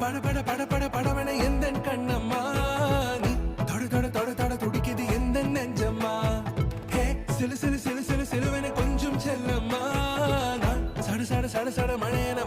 பட பட பட பட படவன எந்த கண்ணம்மா நீ தொட தொட தொட தொட துடிக்குது எந்த நெஞ்சம்மா ஹே சிலு சிலு சிலு சிலு சிலுவன கொஞ்சம் செல்லம்மா நான் சட சட சட சட மழையன